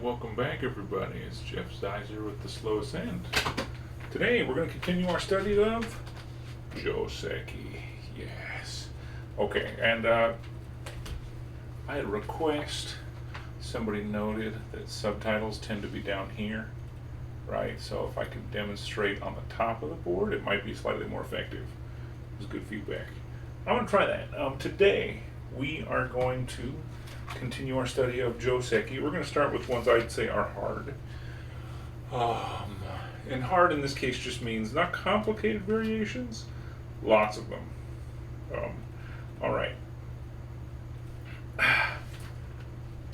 welcome back everybody. It's Jeff Zizer with the Slowest End. Today we're going to continue our study of joseki. Yes. Okay, and I had a request. Somebody noted that subtitles tend to be down here, right? So if I could demonstrate on the top of the board, it might be slightly more effective. It was good feedback. I'm going to try that. Today we are going to continue our study of joseki. We're going to start with ones I'd say are hard. And hard in this case just means not complicated variations, lots of them. All right.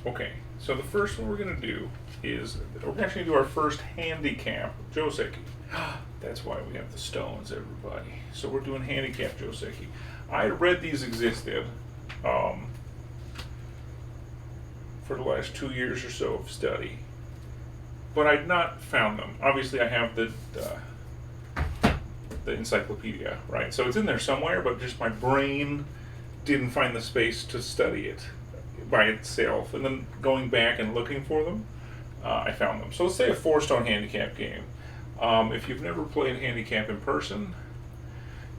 Okay, so the first one we're going to do is, we're actually going to do our first handicap joseki. That's why we have the stones, everybody. So we're doing handicap joseki. I read these existed for the last 2 years or so of study, but I'd not found them. Obviously I have the encyclopedia, right? So it's in there somewhere, but just my brain didn't find the space to study it by itself. And then going back and looking for them, I found them. So let's say a 4-stone handicap game. If you've never played handicap in person,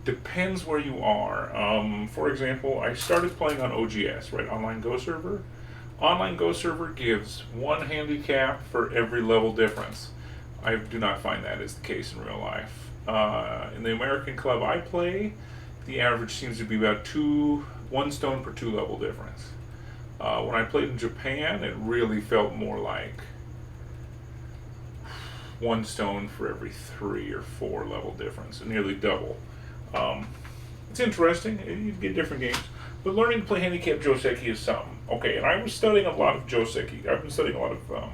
depends where you are. For example, I started playing on OGS, right? Online Go Server. Online Go Server gives 1 handicap for every level difference. I do not find that is the case in real life. In the American club I play, the average seems to be about 1 stone per 2 level difference. When I played in Japan, it really felt more like 1 stone for every 3 or 4 level difference, nearly double. It's interesting. You get different games. But learning to play handicap joseki is something. Okay, and I was studying a lot of joseki. I've been studying a lot of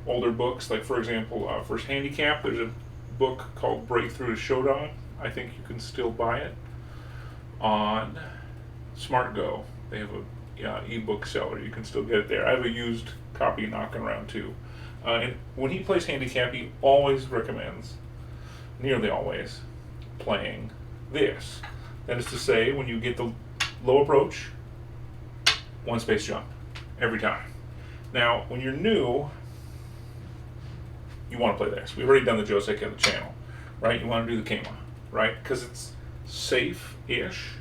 older books. Like, for example, First Handicap, there's a book called Breakthrough to Shodan. I think you can still buy it on SmartGo. They have a ebook seller. You can still get it there. I have a used copy knocking around too. And when he plays handicap, he always recommends, nearly always, playing this. That is to say, when you get the low approach, 1 space jump, every time. Now, when you're new, you want to play this. We've already done the joseki on the channel, right? You want to do the keima, right? Because it's safe-ish.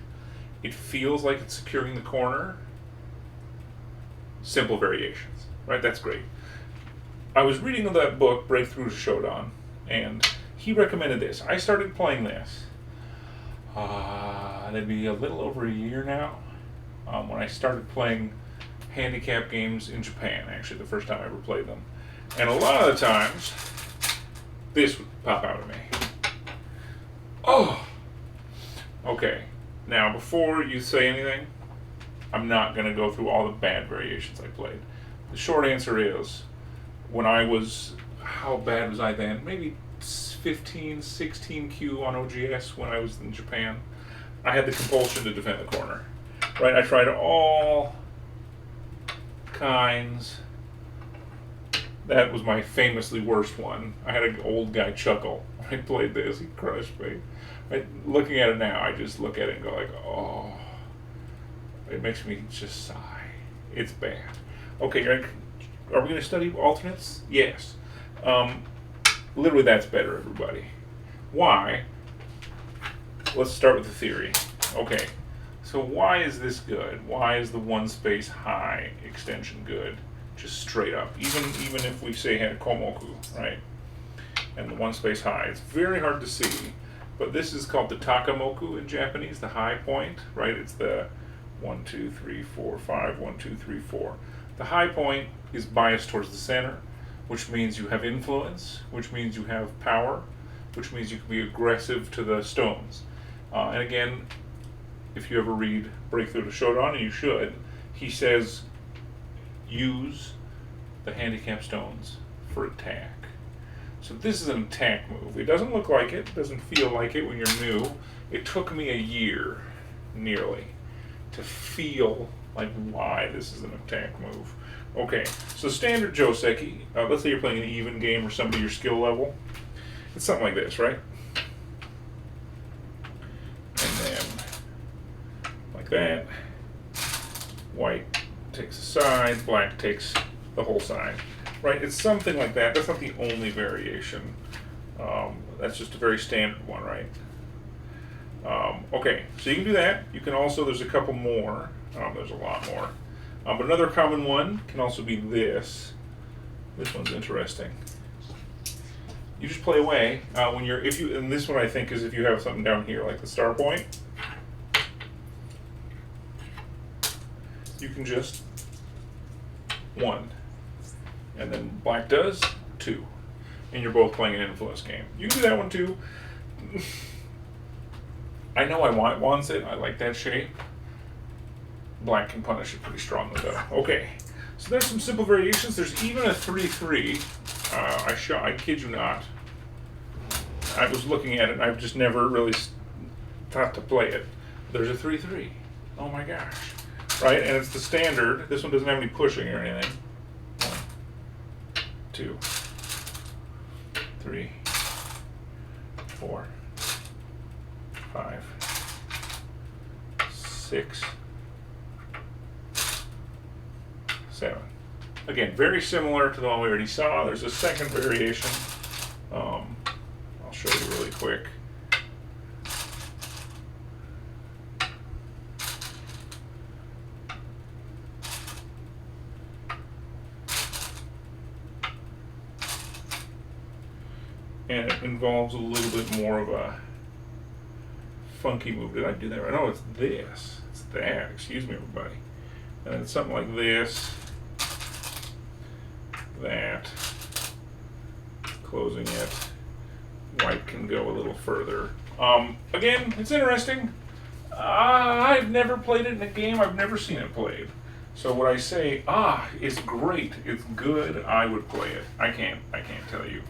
It feels like it's securing the corner. Simple variations, right? That's great. I was reading that book, Breakthrough to Shodan, and he recommended this. I started playing this. That'd be a little over a year now, when I started playing handicap games in Japan, actually, the first time I ever played them. And a lot of the times, this would pop out at me. Oh! Okay, now before you say anything, I'm not going to go through all the bad variations I played. The short answer is, when I was, how bad was I then? Maybe 15, 16 Q on OGS when I was in Japan. I had the compulsion to defend the corner, right? I tried all kinds. That was my famously worst one. I had an old guy chuckle when I played this. He crushed me. Right? Looking at it now, I just look at it and go like, oh. It makes me just sigh. It's bad. Okay, are we going to study alternates? Yes. Literally, that's better, everybody. Why? Let's start with the theory. Okay, so why is this good? Why is the 1 space high extension good? Just straight up. Even if we say had komoku, right? And the 1 space high. It's very hard to see, but this is called the takamoku in Japanese, the high point, right? It's the 1, 2, 3, 4, 5, 1, 2, 3, 4. The high point is biased towards the center, which means you have influence, which means you have power, which means you can be aggressive to the stones. And again, if you ever read Breakthrough to Shodan, and you should, he says use the handicap stones for attack. So this is an attack move. It doesn't look like it, doesn't feel like it when you're new. It took me a year, nearly, to feel like why this is an attack move. Okay, so standard joseki, let's say you're playing an even game or somebody your skill level. It's something like this, right? And then, like that. White takes a side, black takes the whole side, right? It's something like that. That's not the only variation. That's just a very standard one, right? Okay, so you can do that. You can also, there's a couple more. There's a lot more. But another common one can also be this. This one's interesting. You just play away when you're, and this one I think is if you have something down here like the star point, you can just 1, and then black does 2, and you're both playing an influence game. You can do that one too. I know I wants it. I like that shape. Black can punish it pretty strongly though. Okay, so there's some simple variations. There's even a 3-3. I kid you not. I was looking at it and I've just never really thought to play it. There's a 3-3. Oh my gosh. Right, and it's the standard. This one doesn't have any pushing or anything. 1, 2, 3, 4, 5, 6, 7. Again, very similar to the one we already saw. There's a second variation. I'll show you really quick. And it involves a little bit more of a funky move. Did I do that right? No, it's this. It's that. Excuse me, everybody. And it's something like this. That. Closing it. White can go a little further. Again, it's interesting. I've never played it in a game. I've never seen it played. So what I say, it's great. It's good. I would play it. I can't tell you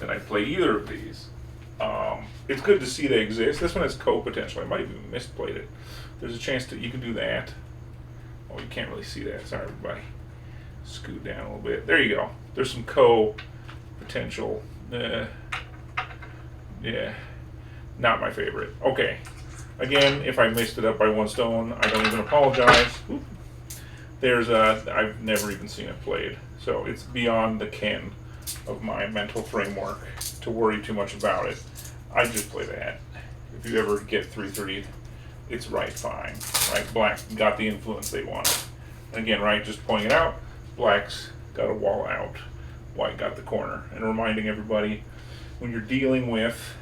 that I'd play either of these. It's good to see they exist. This one has co-potential. I might have even misplayed it. There's a chance that you can do that. Oh, you can't really see that. Sorry, everybody. Scoot down a little bit. There you go. There's some co-potential. Yeah, not my favorite. Okay. Again, if I messed it up by 1 stone, I don't even apologize. Oop. I've never even seen it played. So it's beyond the ken of my mental framework to worry too much about it. I just play that. If you ever get 3-3, it's right fine. Right, black got the influence they wanted. And again, right, just pointing it out, black's got a wall out, white got the corner. And reminding everybody, when you're dealing with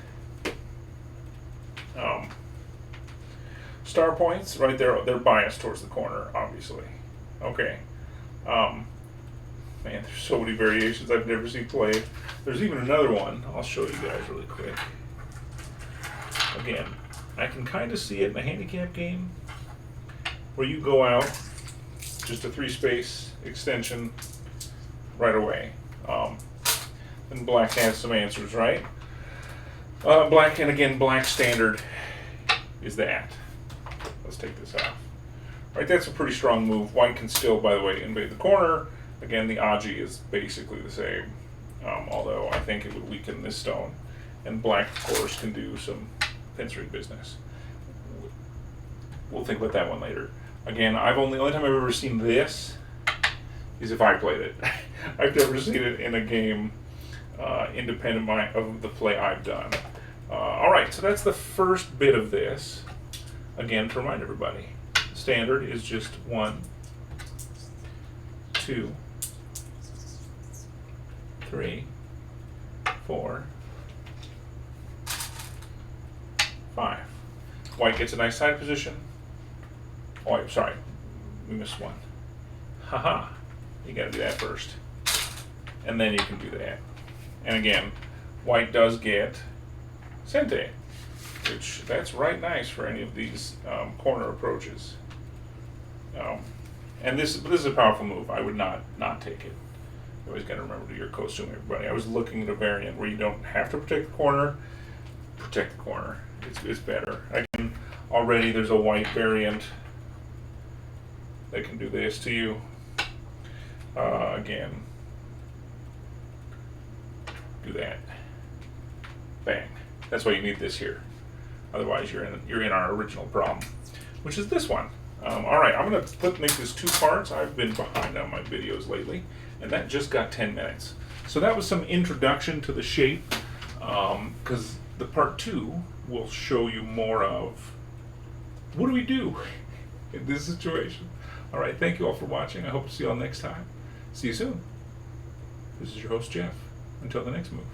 star points, right, they're biased towards the corner, obviously. Okay. Man, there's so many variations I've never seen played. There's even another one. I'll show you guys really quick. Again, I can kind of see it in a handicap game where you go out, just a 3-space extension right away. And black has some answers, right? Black, and again, black standard is that. Let's take this off. Right, that's a pretty strong move. White can still, by the way, invade the corner. Again, the Aji is basically the same, although I think it would weaken this stone. And black, of course, can do some pincer business. We'll think about that one later. Again, the only time I've ever seen this is if I played it. I've never seen it in a game independent of the play I've done. All right, so that's the first bit of this. Again, to remind everybody, standard is just 1, 2, 3, 4, 5. White gets a nice side position. Oh, I'm sorry, we missed one. Haha, you gotta do that first. And then you can do that. And again, white does get Sente, which that's right nice for any of these corner approaches. And this is a powerful move. I would not take it. You always got to remember to your costume, everybody. I was looking at a variant where you don't have to protect the corner. Protect the corner. It's better. Again, already there's a white variant that can do this to you. Again, do that. Bang. That's why you need this here. Otherwise, you're in our original problem, which is this one. All right, I'm going to make this 2 parts. I've been behind on my videos lately, and that just got 10 minutes. So that was some introduction to the shape, because the part 2 will show you more of what do we do in this situation. All right, thank you all for watching. I hope to see you all next time. See you soon. This is your host, Jeff. Until the next move.